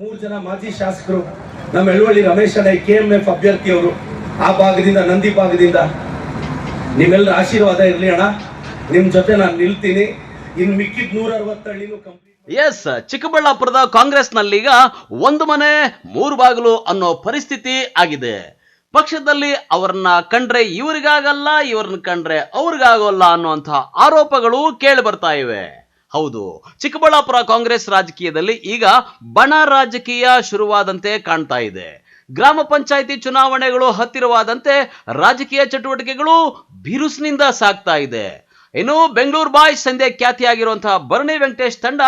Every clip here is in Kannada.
3 ಜನ ಮಾಜಿ ಶಾಸಕರು ನಮ್ಮ ಎಳವಳ್ಳಿ ರಮೇಶ್ ಅಣ್ಣ KMF ಅಭ್ಯರ್ಥಿಯವರು ಆ ಭಾಗದಿಂದ ನಂದಿ ಭಾಗದಿಂದ ನಿಮ್ಮೆಲ್ಲರ ಆಶೀರ್ವಾದ ಇರಲಿ ಅಣ್ಣ. ನಿಮ್ಮ ಜೊತೆ ನಾನು ನಿಲ್ತೀನಿ. ಇನ್ನು ಮಿಕ್ಕಿದ 160 ಹಳ್ಳಿನೂ ಕಂಪ್ಲೀಟ್. ಎಸ್, ಚಿಕ್ಕಬಳ್ಳಾಪುರದ ಕಾಂಗ್ರೆಸ್ನಲ್ಲೀಗ ಒಂದು ಮನೆ 3 ಬಾಗಿಲು ಅನ್ನೋ ಪರಿಸ್ಥಿತಿ ಆಗಿದೆ. ಪಕ್ಷದಲ್ಲಿ ಅವರನ್ನ ಕಂಡ್ರೆ ಇವರಿಗಾಗಲ್ಲ, ಇವ್ರನ್ನ ಕಂಡ್ರೆ ಅವ್ರಿಗಾಗಲ್ಲ ಅನ್ನುವಂತಹ ಆರೋಪಗಳು ಕೇಳಿ ಬರ್ತಾ ಇವೆ. ಹೌದು, ಚಿಕ್ಕಬಳ್ಳಾಪುರ ಕಾಂಗ್ರೆಸ್ ರಾಜಕೀಯದಲ್ಲಿ ಈಗ ಬಣ ರಾಜಕೀಯ ಶುರುವಾದಂತೆ ಕಾಣ್ತಾ ಇದೆ. ಗ್ರಾಮ ಪಂಚಾಯಿತಿ ಚುನಾವಣೆಗಳು ಹತ್ತಿರವಾದಂತೆ ರಾಜಕೀಯ ಚಟುವಟಿಕೆಗಳು ಬಿರುಸಿನಿಂದ ಸಾಗ್ತಾ ಇದೆ. ಇನ್ನು ಬೆಂಗಳೂರು ಬಾಯ್ಸ್ ಎಂದೇ ಖ್ಯಾತಿಯಾಗಿರುವಂತಹ ಭರಣಿ ವೆಂಕಟೇಶ್ ತಂಡ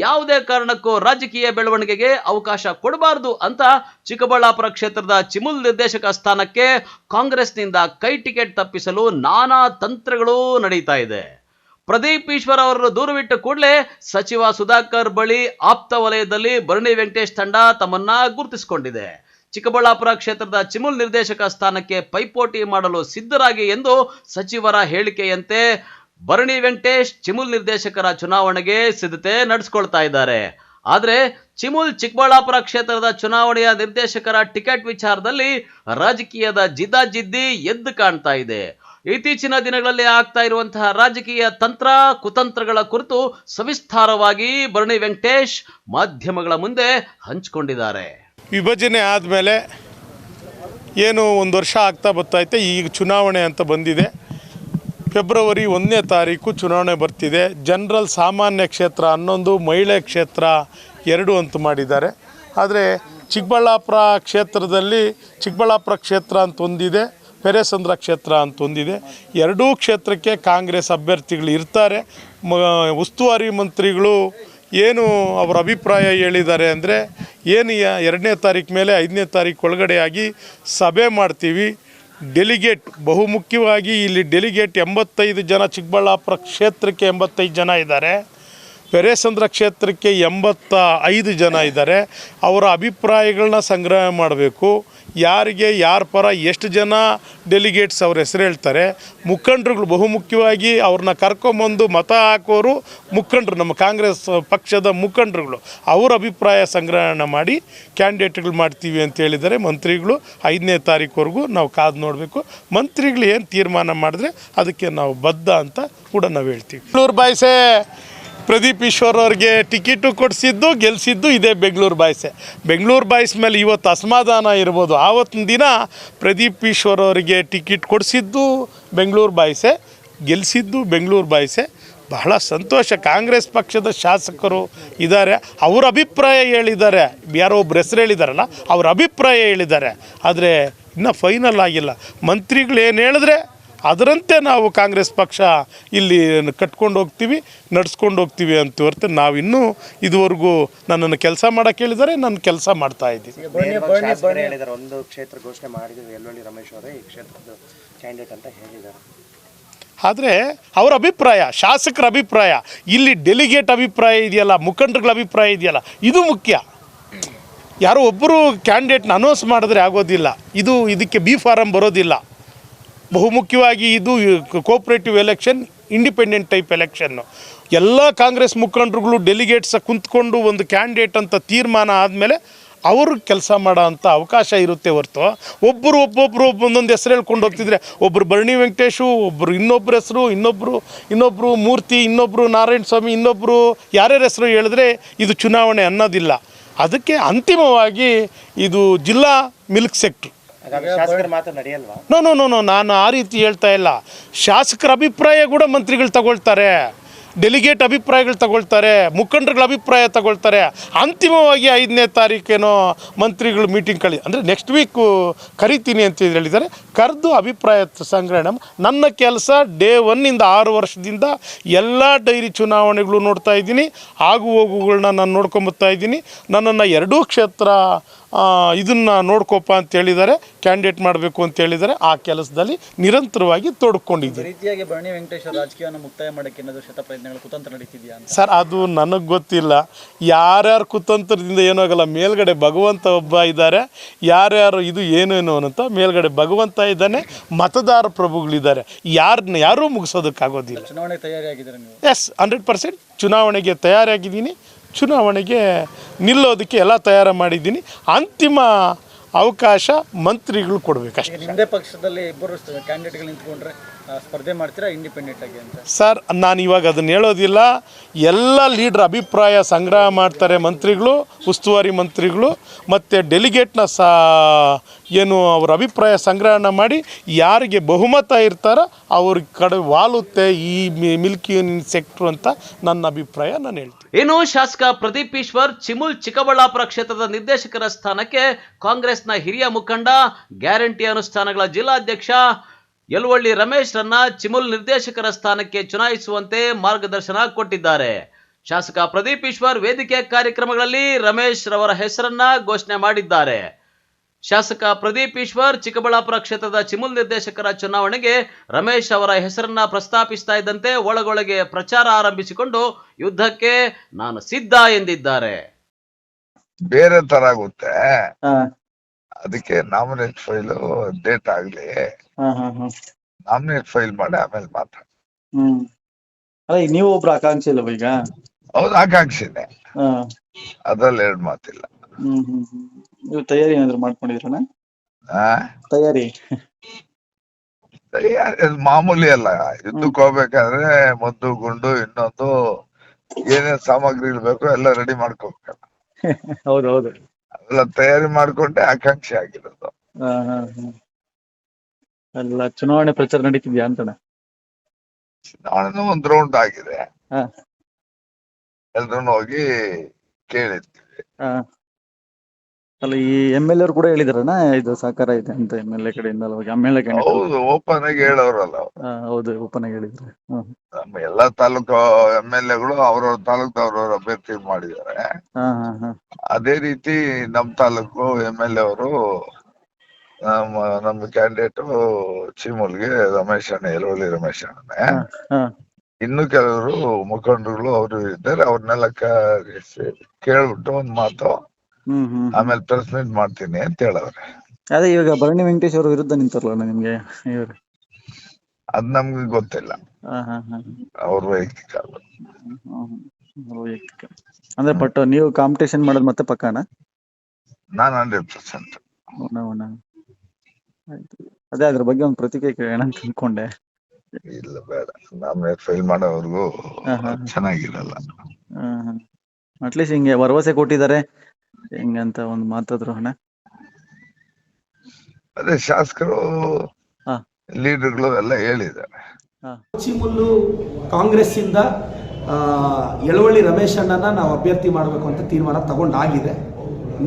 ಯಾವುದೇ ಕಾರಣಕ್ಕೂ ರಾಜಕೀಯ ಬೆಳವಣಿಗೆಗೆ ಅವಕಾಶ ಕೊಡಬಾರದು ಅಂತ ಚಿಕ್ಕಬಳ್ಳಾಪುರ ಕ್ಷೇತ್ರದ ಚಿಮುಲ್ ನಿರ್ದೇಶಕ ಸ್ಥಾನಕ್ಕೆ ಕಾಂಗ್ರೆಸ್ನಿಂದ ಕೈ ಟಿಕೆಟ್ ತಪ್ಪಿಸಲು ನಾನಾ ತಂತ್ರಗಳು ನಡೀತಾ ಇದೆ. ಪ್ರದೀಪ್ ಈಶ್ವರ್ ಅವರನ್ನು ದೂರವಿಟ್ಟ ಕೂಡಲೇ ಸಚಿವ ಸುಧಾಕರ್ ಬಳಿ ಆಪ್ತ ವಲಯದಲ್ಲಿ ಭರಣಿ ವೆಂಕಟೇಶ್ ತಂಡ ತಮ್ಮನ್ನ ಗುರುತಿಸಿಕೊಂಡಿದೆ. ಚಿಕ್ಕಬಳ್ಳಾಪುರ ಕ್ಷೇತ್ರದ ಚಿಮುಲ್ ನಿರ್ದೇಶಕ ಸ್ಥಾನಕ್ಕೆ ಪೈಪೋಟಿ ಮಾಡಲು ಸಿದ್ಧರಾಗಿ ಎಂದು ಸಚಿವರ ಹೇಳಿಕೆಯಂತೆ ಭರಣಿ ವೆಂಕಟೇಶ್ ಚಿಮುಲ್ ನಿರ್ದೇಶಕರ ಚುನಾವಣೆಗೆ ಸಿದ್ಧತೆ ನಡೆಸಿಕೊಳ್ತಾ ಇದ್ದಾರೆ. ಆದರೆ ಚಿಕ್ಕಬಳ್ಳಾಪುರ ಕ್ಷೇತ್ರದ ಚುನಾವಣೆಯ ನಿರ್ದೇಶಕರ ಟಿಕೆಟ್ ವಿಚಾರದಲ್ಲಿ ರಾಜಕೀಯದ ಜಿದ್ದಾಜಿದ್ದಿ ಎದ್ದು ಕಾಣ್ತಾ ಇದೆ. ಇತ್ತೀಚಿನ ದಿನಗಳಲ್ಲಿ ಆಗ್ತಾ ಇರುವಂತಹ ರಾಜಕೀಯ ತಂತ್ರ ಕುತಂತ್ರಗಳ ಕುರಿತು ಸವಿಸ್ತಾರವಾಗಿ ಭರಣಿ ವೆಂಕಟೇಶ್ ಮಾಧ್ಯಮಗಳ ಮುಂದೆ ಹಂಚಿಕೊಂಡಿದ್ದಾರೆ. ವಿಭಜನೆ ಆದಮೇಲೆ ಏನು 1 ವರ್ಷ ಆಗ್ತಾ ಬರ್ತಾಯಿದೆ. ಈಗ ಚುನಾವಣೆ ಅಂತ ಬಂದಿದೆ. ಫೆಬ್ರವರಿ 1ನೇ ತಾರೀಕು ಚುನಾವಣೆ ಬರ್ತಿದೆ. ಜನರಲ್ ಸಾಮಾನ್ಯ ಕ್ಷೇತ್ರ 11, ಮಹಿಳೆ ಕ್ಷೇತ್ರ 2 ಅಂತ ಮಾಡಿದ್ದಾರೆ. ಆದರೆ ಚಿಕ್ಕಬಳ್ಳಾಪುರ ಕ್ಷೇತ್ರದಲ್ಲಿ ಚಿಕ್ಕಬಳ್ಳಾಪುರ ಕ್ಷೇತ್ರ ಅಂತ ಒಂದಿದೆ, ಪೆರೇಸಂದ್ರ ಕ್ಷೇತ್ರ ಅಂತ ಒಂದಿದೆ. ಎರಡೂ ಕ್ಷೇತ್ರಕ್ಕೆ ಕಾಂಗ್ರೆಸ್ ಅಭ್ಯರ್ಥಿಗಳು ಇರ್ತಾರೆ. ಉಸ್ತುವಾರಿ ಮಂತ್ರಿಗಳು ಏನು ಅವರ ಅಭಿಪ್ರಾಯ ಹೇಳಿದ್ದಾರೆ ಅಂದರೆ, ಏನು 2ನೇ ತಾರೀಕು ಮೇಲೆ 5ನೇ ತಾರೀಕು ಒಳಗಡೆಯಾಗಿ ಸಭೆ ಮಾಡ್ತೀವಿ. ಡೆಲಿಗೇಟ್ ಬಹುಮುಖ್ಯವಾಗಿ ಇಲ್ಲಿ ಡೆಲಿಗೇಟ್ 85 ಜನ, ಚಿಕ್ಕಬಳ್ಳಾಪುರ ಕ್ಷೇತ್ರಕ್ಕೆ 85 ಜನ ಇದ್ದಾರೆ, ಪೆರೇಸಂದ್ರ ಕ್ಷೇತ್ರಕ್ಕೆ 85 ಜನ ಇದ್ದಾರೆ. ಅವರ ಅಭಿಪ್ರಾಯಗಳನ್ನ ಸಂಗ್ರಹ ಮಾಡಬೇಕು. ಯಾರ ಪರ ಎಷ್ಟು ಜನ ಡೆಲಿಗೇಟ್ಸ್ ಅವ್ರ ಹೆಸರು ಹೇಳ್ತಾರೆ. ಮುಖಂಡರುಗಳು ಬಹುಮುಖ್ಯವಾಗಿ ಅವ್ರನ್ನ ಕರ್ಕೊಂಬಂದು ಮತ ಹಾಕೋರು ಮುಖಂಡರು, ನಮ್ಮ ಕಾಂಗ್ರೆಸ್ ಪಕ್ಷದ ಮುಖಂಡರುಗಳು. ಅವರ ಅಭಿಪ್ರಾಯ ಸಂಗ್ರಹಣೆ ಮಾಡಿ ಕ್ಯಾಂಡಿಡೇಟ್ಗಳು ಮಾಡ್ತೀವಿ ಅಂತ ಹೇಳಿದ್ದಾರೆ ಮಂತ್ರಿಗಳು. 5ನೇ ತಾರೀಕುವರೆಗೂ ನಾವು ಕಾದು ನೋಡಬೇಕು. ಮಂತ್ರಿಗಳು ಏನು ತೀರ್ಮಾನ ಮಾಡಿದ್ರೆ ಅದಕ್ಕೆ ನಾವು ಬದ್ಧ ಅಂತ ಕೂಡ ನಾವು ಹೇಳ್ತೀವಿ. ಬೆಂಗಳೂರು ಬಾಯ್ಸೇ ಪ್ರದೀಪ್ ಈಶ್ವರ್ ಅವ್ರಿಗೆ ಟಿಕೆಟು ಕೊಡಿಸಿದ್ದು ಗೆಲ್ಲಿಸಿದ್ದು ಇದೇ ಬೆಂಗಳೂರು ಬಾಯ್ಸೆ. ಬೆಂಗಳೂರು ಬಾಯ್ಸ್ ಮೇಲೆ ಇವತ್ತು ಅಸಮಾಧಾನ ಇರ್ಬೋದು. ಆವತ್ತಿನ ದಿನ ಪ್ರದೀಪ್ ಈಶ್ವರ್ ಅವರಿಗೆ ಟಿಕೆಟ್ ಕೊಡಿಸಿದ್ದು ಬೆಂಗಳೂರು ಬಾಯ್ಸೆ, ಗೆಲ್ಲಿಸಿದ್ದು ಬೆಂಗಳೂರು ಬಾಯ್ಸೆ. ಬಹಳ ಸಂತೋಷ. ಕಾಂಗ್ರೆಸ್ ಪಕ್ಷದ ಶಾಸಕರು ಇದ್ದಾರೆ, ಅವರ ಅಭಿಪ್ರಾಯ ಹೇಳಿದ್ದಾರೆ. ಯಾರೋ ಒಬ್ಬರು ಹೆಸರು ಹೇಳಿದಾರಲ್ಲ, ಅವ್ರ ಅಭಿಪ್ರಾಯ ಹೇಳಿದ್ದಾರೆ. ಆದರೆ ಇನ್ನೂ ಫೈನಲ್ ಆಗಿಲ್ಲ. ಮಂತ್ರಿಗಳು ಏನು ಹೇಳಿದ್ರೆ ಅದರಂತೆ ನಾವು ಕಾಂಗ್ರೆಸ್ ಪಕ್ಷ ಇಲ್ಲಿ ಕಟ್ಕೊಂಡು ಹೋಗ್ತೀವಿ, ನಡೆಸ್ಕೊಂಡು ಹೋಗ್ತೀವಿ ಅಂತ ಹೊರತು ನಾವಿನ್ನೂ ಇದುವರೆಗೂ ನನ್ನನ್ನು ಕೆಲಸ ಮಾಡೋಕ್ಕೆ ಹೇಳಿದ್ದಾರೆ. ನಾನು ಕೆಲಸ ಮಾಡ್ತಾ ಇದ್ದೀನಿ. ಒಂದು ಕ್ಷೇತ್ರ ಘೋಷಣೆ ಮಾಡಿದ್ರು ಎಳವಳ್ಳಿ ರಮೇಶ್ ಅವರೇ ಈ ಕ್ಷೇತ್ರದ ಕ್ಯಾಂಡಿಡೇಟ್ ಅಂತ ಹೇಳಿದ್ದಾರೆ. ಆದರೆ ಅವರ ಅಭಿಪ್ರಾಯ, ಶಾಸಕರ ಅಭಿಪ್ರಾಯ, ಇಲ್ಲಿ ಡೆಲಿಗೇಟ್ ಅಭಿಪ್ರಾಯ ಇದೆಯಲ್ಲ, ಮುಖಂಡರುಗಳ ಅಭಿಪ್ರಾಯ ಇದೆಯಲ್ಲ, ಇದು ಮುಖ್ಯ. ಯಾರೋ ಒಬ್ಬರು ಕ್ಯಾಂಡಿಡೇಟ್ನ ಅನೌನ್ಸ್ ಮಾಡಿದ್ರೆ ಆಗೋದಿಲ್ಲ. ಇದಕ್ಕೆ ಬಿ ಫಾರಮ್ ಬರೋದಿಲ್ಲ. ಬಹುಮುಖ್ಯವಾಗಿ ಇದು cooperative election, independent type election. ಎಲ್ಲ ಕಾಂಗ್ರೆಸ್ ಮುಖಂಡರುಗಳು ಡೆಲಿಗೇಟ್ಸ್ ಕುಂತ್ಕೊಂಡು ಒಂದು ಕ್ಯಾಂಡಿಡೇಟ್ ಅಂತ ತೀರ್ಮಾನ ಆದಮೇಲೆ ಅವರು ಕೆಲಸ ಮಾಡೋ ಅಂಥ ಅವಕಾಶ ಇರುತ್ತೆ ಹೊರತು ಒಬ್ಬೊಬ್ಬರು ಒಂದೊಂದು ಹೆಸರು ಹೇಳ್ಕೊಂಡು ಹೋಗ್ತಿದ್ರೆ, ಒಬ್ಬರು ಭರಣಿ ವೆಂಕಟೇಶು, ಒಬ್ಬರು ಇನ್ನೊಬ್ಬರ ಹೆಸರು, ಇನ್ನೊಬ್ಬರು ಮೂರ್ತಿ, ಇನ್ನೊಬ್ಬರು ನಾರಾಯಣ ಸ್ವಾಮಿ, ಇನ್ನೊಬ್ಬರು ಯಾರ್ಯಾರ ಹೆಸರು ಹೇಳಿದ್ರೆ ಇದು ಚುನಾವಣೆ ಅನ್ನೋದಿಲ್ಲ. ಅದಕ್ಕೆ ಅಂತಿಮವಾಗಿ ಇದು ಜಿಲ್ಲಾ ಮಿಲ್ಕ್ ಸೆಕ್ಟ್ರ್. ನೋ, ನಾನು ಆ ರೀತಿ ಹೇಳ್ತಾ ಇಲ್ಲ. ಶಾಸಕರ ಅಭಿಪ್ರಾಯ ಕೂಡ ಮಂತ್ರಿಗಳು ತಗೊಳ್ತಾರೆ, ಡೆಲಿಗೇಟ್ ಅಭಿಪ್ರಾಯಗಳು ತಗೊಳ್ತಾರೆ, ಮುಖಂಡರುಗಳ ಅಭಿಪ್ರಾಯ ತಗೊಳ್ತಾರೆ. ಅಂತಿಮವಾಗಿ 5ನೇ ತಾರೀಕೇನೋ ಮಂತ್ರಿಗಳು ಮೀಟಿಂಗ್ ಅಂದರೆ ನೆಕ್ಸ್ಟ್ ವೀಕು ಕರಿತೀನಿ ಅಂತ ಹೇಳಿದ್ದಾರೆ. ಕರೆದು ಅಭಿಪ್ರಾಯ ಸಂಗ್ರಹಣೆ. ನನ್ನ ಕೆಲಸ ಡೇ 1 6 ವರ್ಷದಿಂದ ಎಲ್ಲ ಡೈರಿ ಚುನಾವಣೆಗಳು ನೋಡ್ತಾ ಇದ್ದೀನಿ, ಆಗು ಹೋಗುಗಳನ್ನ ನಾನು ನೋಡ್ಕೊಂಬತ್ತಾ ಇದ್ದೀನಿ. ನನ್ನನ್ನು ಎರಡೂ ಕ್ಷೇತ್ರ ಇದನ್ನು ನೋಡ್ಕೊಪ್ಪ ಅಂತ ಹೇಳಿದ್ದಾರೆ, ಕ್ಯಾಂಡಿಡೇಟ್ ಮಾಡಬೇಕು ಅಂತ ಹೇಳಿದ್ದಾರೆ. ಆ ಕೆಲಸದಲ್ಲಿ ನಿರಂತರವಾಗಿ ತೊಡ್ಕೊಂಡಿದ್ದೀನಿ. ರೀತಿಯಾಗಿ ಭರಣಿ ವೆಂಕಟೇಶ್ ರಾಜಕೀಯವನ್ನು ಮುಕ್ತಾಯ ಮಾಡೋಕ್ಕೆ ಏನಾದರೂ ಶತಪ್ರಯತ್ನಗಳು ಕುತಂತ್ರ ನಡೀತಿದೆಯಾ ಸರ್? ಅದು ನನಗೆ ಗೊತ್ತಿಲ್ಲ. ಯಾರ್ಯಾರು ಕುತಂತ್ರದಿಂದ ಏನಾಗಲ್ಲ. ಮೇಲ್ಗಡೆ ಭಗವಂತ ಒಬ್ಬ ಇದ್ದಾರೆ. ಯಾರ್ಯಾರು ಇದು ಏನೇನು ಅಂತ ಮೇಲ್ಗಡೆ ಭಗವಂತ ಇದ್ದಾನೆ, ಮತದಾರ ಪ್ರಭುಗಳಿದ್ದಾರೆ. ಯಾರೂ ಮುಗಿಸೋದಕ್ಕಾಗೋದಿಲ್ಲ. ಚುನಾವಣೆಗೆ ತಯಾರಿಯಾಗಿದ್ದಾರೆ ನೀವು? ಎಸ್, 100% ಚುನಾವಣೆಗೆ ತಯಾರಾಗಿದ್ದೀನಿ. ಚುನಾವಣೆಗೆ ನಿಲ್ಲೋದಕ್ಕೆ ಎಲ್ಲ ತಯಾರು ಮಾಡಿದ್ದೀನಿ. ಅಂತಿಮ ಅವಕಾಶ ಮಂತ್ರಿಗಳು ಕೊಡಬೇಕಷ್ಟೇ. ನಿಮ್ಮದೇ ಪಕ್ಷದಲ್ಲಿ ಇಬ್ಬರು ಕ್ಯಾಂಡಿಡೇಟ್ಗಳು ನಿಂತ್ಕೊಂಡ್ರೆ ಸ್ಪರ್ಧೆ ಮಾಡ್ತೀರಾ ಇಂಡಿಪೆಂಡೆಂಟ್ ಆಗಿ ಅಂತ? ಸರ್, ನಾನು ಇವಾಗ ಅದನ್ನು ಹೇಳೋದಿಲ್ಲ. ಎಲ್ಲ ಲೀಡ್ರ್ ಅಭಿಪ್ರಾಯ ಸಂಗ್ರಹ ಮಾಡ್ತಾರೆ ಮಂತ್ರಿಗಳು, ಉಸ್ತುವಾರಿ ಮಂತ್ರಿಗಳು, ಮತ್ತು ಡೆಲಿಗೇಟ್ನ ಏನು ಅವ್ರ ಅಭಿಪ್ರಾಯ ಸಂಗ್ರಹಣ ಮಾಡಿ ಯಾರಿಗೆ ಬಹುಮತ ಇರ್ತಾರೋ ಅವ್ರ ಕಡೆ ವಾಲುತ್ತೆ ಈ ಮಿಲ್ಕ್ ಯೂನಿಯನ್ ಸೆಕ್ಟ್ರು ಅಂತ ನನ್ನ ಅಭಿಪ್ರಾಯ. ನಾನು ಹೇಳ್ತೀನಿ. ಇನ್ನು ಶಾಸಕ ಪ್ರದೀಪ್ ಈಶ್ವರ್ ಚಿಮುಲ್ ಚಿಕ್ಕಬಳ್ಳಾಪುರ ಕ್ಷೇತ್ರದ ನಿರ್ದೇಶಕರ ಸ್ಥಾನಕ್ಕೆ ಕಾಂಗ್ರೆಸ್ನ ಹಿರಿಯ ಮುಖಂಡ, ಗ್ಯಾರಂಟಿ ಅನುಷ್ಠಾನಗಳ ಜಿಲ್ಲಾಧ್ಯಕ್ಷ ಯಲುವಳ್ಳಿ ರಮೇಶ್ ರನ್ನ ಚಿಮುಲ್ ನಿರ್ದೇಶಕರ ಸ್ಥಾನಕ್ಕೆ ಚುನಾಯಿಸುವಂತೆ ಮಾರ್ಗದರ್ಶನ ಕೊಟ್ಟಿದ್ದಾರೆ. ಶಾಸಕ ಪ್ರದೀಪ್ ಈಶ್ವರ್ ವೇದಿಕೆ ಕಾರ್ಯಕ್ರಮಗಳಲ್ಲಿ ರಮೇಶ್ ರವರ ಹೆಸರನ್ನ ಘೋಷಣೆ ಮಾಡಿದ್ದಾರೆ. ಶಾಸಕ ಪ್ರದೀಪ್ ಈಶ್ವರ್ ಚಿಕ್ಕಬಳ್ಳಾಪುರ ಕ್ಷೇತ್ರದ ಚಿಮುಲ್ ನಿರ್ದೇಶಕರ ಚುನಾವಣೆಗೆ ರಮೇಶ್ ಅವರ ಹೆಸರನ್ನ ಪ್ರಸ್ತಾಪಿಸ್ತಾ ಇದ್ದಂತೆ ಒಳಗೊಳಗೆ ಪ್ರಚಾರ ಆರಂಭಿಸಿಕೊಂಡು ಯುದ್ಧಕ್ಕೆ ನಾನು ಸಿದ್ಧ ಎಂದಿದ್ದಾರೆ. ಬೇರೆ ತರ ಆಗುತ್ತೆ, ಅದಕ್ಕೆ ನಾಮಿನೇಟ್ ಫೈಲ್ ಡೇಟ್ ಆಗ್ಲಿ, ನಾಮಿನೇಟ್ ಫೈಲ್ ಮಾಡಿ ಆಮೇಲೆ ಮಾತಾಡ. ಅಲ್ಲ, ನೀವು ಒಬ್ರು ಆಕಾಂಕ್ಷಿ ಇಲ್ಲವ ಈಗ? ಹೌದು, ಆಕಾಂಕ್ಷಿನೇ, ಅದ್ರಲ್ಲಿ ಎರಡು ಮಾತಿಲ್ಲ. ನೀವು ತಯಾರಿ ಏನಾದ್ರು ಮಾಡ್ಕೊಂಡಿದ್ರಣ್ಣ? ತಯಾರಿ ಅದು ಮಾಮೂಲಿ ಅಲ್ಲ. ಯುದ್ಧಕ್ಕೆ ಹೋಗ್ಬೇಕಾದ್ರೆ ಮದ್ದು ಗುಂಡು ಇನ್ನೊಂದು ಏನೇನ್ ಸಾಮಗ್ರಿಗಳು ಬೇಕೋ ಎಲ್ಲ ರೆಡಿ ಮಾಡ್ಕೋಬೇಕಲ್ಲ. ಹೌದೌದು, ಅದೆಲ್ಲ ತಯಾರಿ ಮಾಡ್ಕೊಂಡೆ ಆಕಾಂಕ್ಷಿ ಆಗಿರೋದು. ಎಲ್ಲ ಚುನಾವಣೆ ಪ್ರಚಾರ ನಡೀತಿದ್ಯಾ ಅಂತಣ್ಣ? ಚುನಾವಣೆ ಒಂದ್ ರೌಂಡ್ ಆಗಿದೆ, ಎಲ್ರೂ ಹೋಗಿ ಕೇಳಿರ್ತೀವಿ. ಅಲ್ಲ, ಈ MLA ಅವ್ರು ಕೂಡ ಹೇಳಿದಾರಣ್ಣ ಇದು ಸಹಕಾರ ಇದೆ ಅಂತ, MLA ಕಡೆಯಿಂದ MLA ಹೌದು, ಓಪನ್ ಆಗಿ ಹೇಳೋರಲ್ಲ ಅವ್ರು. ಹೌದು, ಓಪನ್ ಆಗಿ ಹೇಳಿದ್ರು. ನಮ್ಮ ಎಲ್ಲಾ ತಾಲೂಕು MLA-ಗಳು ಅವ್ರವ್ರ ತಾಲೂಕು ಅವ್ರವ್ರ ಅಭ್ಯರ್ಥಿ ಮಾಡಿದ್ದಾರೆ. ಅದೇ ರೀತಿ ನಮ್ ತಾಲೂಕು MLA ಅವರು ನಮ್ಮ ಕ್ಯಾಂಡಿಡೇಟ್ ಚಿಮುಲ್ಗೆ ರಮೇಶ್ ಅಣ್ಣ, ಯಲುವಳ್ಳಿ ರಮೇಶ್ ಅಣ್ಣನೇ. ಇನ್ನು ಕೆಲವರು ಮುಖಂಡರುಗಳು ಅವರು ಇದ್ದಾರೆ, ಅವ್ರನ್ನೆಲ್ಲ ಕೇಳ್ಬಿಟ್ಟು ಒಂದ್ ಮಾತು ಆಮೇಲೆ ಪ್ರೆಸ್ ಮೀಟ್ ಮಾಡ್ತೀನಿ ಅಂತ ಹೇಳವ್ರೆ. ಅದೇ ಇವಾಗ ಭರಣಿ ವೆಂಕಟೇಶ್ ಅವರು ವಿರುದ್ಧ ನಿಂತಾರಲ್ಲ ನಿಮ್ಗೆ ಇವರು? ಅದ್ ನಮ್ಗೆ ಗೊತ್ತಿಲ್ಲ, ಅವ್ರ ವೈಯಕ್ತಿಕ ವೈಯಕ್ತಿಕ. ಅಂದ್ರೆ ಬಟ್ ನೀವು ಕಾಂಪಿಟೇಷನ್ ಮಾಡೋದು ಮತ್ತೆ ಪಕ್ಕಾನ? ನಾನು 100%. ಅದೇ ಅದ್ರ ಬಗ್ಗೆ ಒಂದು ಪ್ರತಿಕ್ರಿಯೆ ಕೇಳೋಣ ಅಂತ ಅನ್ಕೊಂಡೆ. ಇಲ್ಲ, ಬೇಡ, ನಾಮಿನೇಟ್ ಫೈಲ್ ಮಾಡೋವರೆಗೂ ಚೆನ್ನಾಗಿರಲ್ಲ. ಅಟ್ಲೀಸ್ಟ್ ಹಿಂಗೆ ಭರವಸೆ ಕೊಟ್ಟಿದ್ದಾರೆ ಹೆಂಗಂತ ಒಂದು ಮಾತಾದ್ರು ಹಣ. ಅದೇ ಶಾಸಕರು ಲೀಡರ್ಗಳು ಎಲ್ಲ ಹೇಳಿದ್ದಾರೆ. ಚಿಮುಲ್ಲು ಕಾಂಗ್ರೆಸ್ ಇಂದ ಯಲುವಳ್ಳಿ ರಮೇಶ್ ಅಣ್ಣನ ನಾವು ಅಭ್ಯರ್ಥಿ ಮಾಡಬೇಕು ಅಂತ ತೀರ್ಮಾನ ತಗೊಂಡಾಗಿದೆ.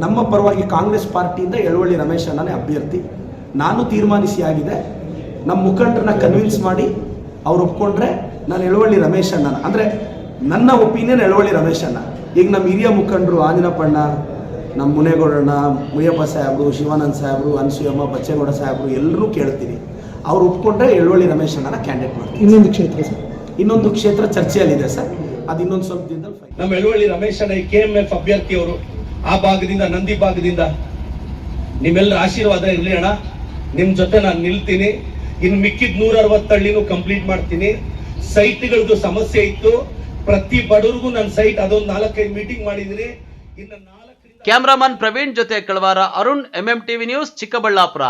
ನಮ್ಮ ಪರವಾಗಿ ಕಾಂಗ್ರೆಸ್ ಪಾರ್ಟಿಯಿಂದ ಯಲುವಳ್ಳಿ ರಮೇಶ್ ಅಣ್ಣನೇ ಅಭ್ಯರ್ಥಿ. ನಾನು ತೀರ್ಮಾನಿಸಿ ಆಗಿದೆ. ನಮ್ಮ ಮುಖಂಡರನ್ನ ಕನ್ವಿನ್ಸ್ ಮಾಡಿ ಅವ್ರು ಒಪ್ಕೊಂಡ್ರೆ ನಾನು ಯಲುವಳ್ಳಿ ರಮೇಶ್ ಅಣ್ಣನ, ಅಂದರೆ ನನ್ನ ಒಪಿನಿಯನ್ ಯಲುವಳ್ಳಿ ರಮೇಶ್ ಅಣ್ಣ. ಈಗ ನಮ್ಮ ಹಿರಿಯ ಮುಖಂಡರು ಆಂಜನಪ್ಪಣ್ಣ, ನಮ್ಮ ಮುನೇಗೌಡಣ್ಣ, ಮುಯ್ಯಪ್ಪ ಸಾಹೇಬರು, ಶಿವಾನಂದ್ ಸಾಹೇಬರು, ಅನ್ಸೂಯಮ್ಮ, ಬಚ್ಚೇಗೌಡ ಸಾಹೇಬರು ಎಲ್ಲರೂ ಕೇಳ್ತೀನಿ. ಅವ್ರು ಒಪ್ಕೊಂಡ್ರೆ ಯಲುವಳ್ಳಿ ರಮೇಶ್ ಅಣ್ಣನ ಕ್ಯಾಂಡಿಡೇಟ್ ಮಾಡ್ತೀನಿ. ಇನ್ನೊಂದು ಕ್ಷೇತ್ರ ಸರ್, ಇನ್ನೊಂದು ಕ್ಷೇತ್ರ ಚರ್ಚೆಯಲ್ಲಿದೆ ಸರ್, ಅದು ಇನ್ನೊಂದು ಸ್ವಲ್ಪ ದಿನದಲ್ಲಿ. ನಮ್ಮ ಯಲುವಳ್ಳಿ ರಮೇಶ್ ಅಣ್ಣ KMF ಅಭ್ಯರ್ಥಿಯವರು, ಆ ಭಾಗದಿಂದ, ನಂದಿ ಭಾಗದಿಂದ ನಿಮ್ಮೆಲ್ಲರ ಆಶೀರ್ವಾದ ಇರಲಿ ಅಣ್ಣ. ನಿಮ್ಮ ಜೊತೆ ನಾನು ನಿಲ್ತೀನಿ. ಇನ್ನು ಮಿಕ್ಕಿದ 160 ಹಳ್ಳಿನೂ ಕಂಪ್ಲೀಟ್ ಮಾಡ್ತೀನಿ. ಸೈಟ್ಗಳದ್ದು ಸಮಸ್ಯೆ ಇತ್ತು, ಪ್ರತಿ ಬಡವರಿಗೂ ನನ್ನ ಸೈಟ್ ಅದೊಂದು 4-5 ಮೀಟಿಂಗ್ ಮಾಡಿದ್ದೀನಿ. ಇನ್ನು 4 ಕ್ಯಾಮರಾಮನ್ ಪ್ರವೀಣ್ ಜೊತೆ ಕಳವಾರ ಅರುಣ್, MMTV ನ್ಯೂಸ್, ಚಿಕ್ಕಬಳ್ಳಾಪುರ.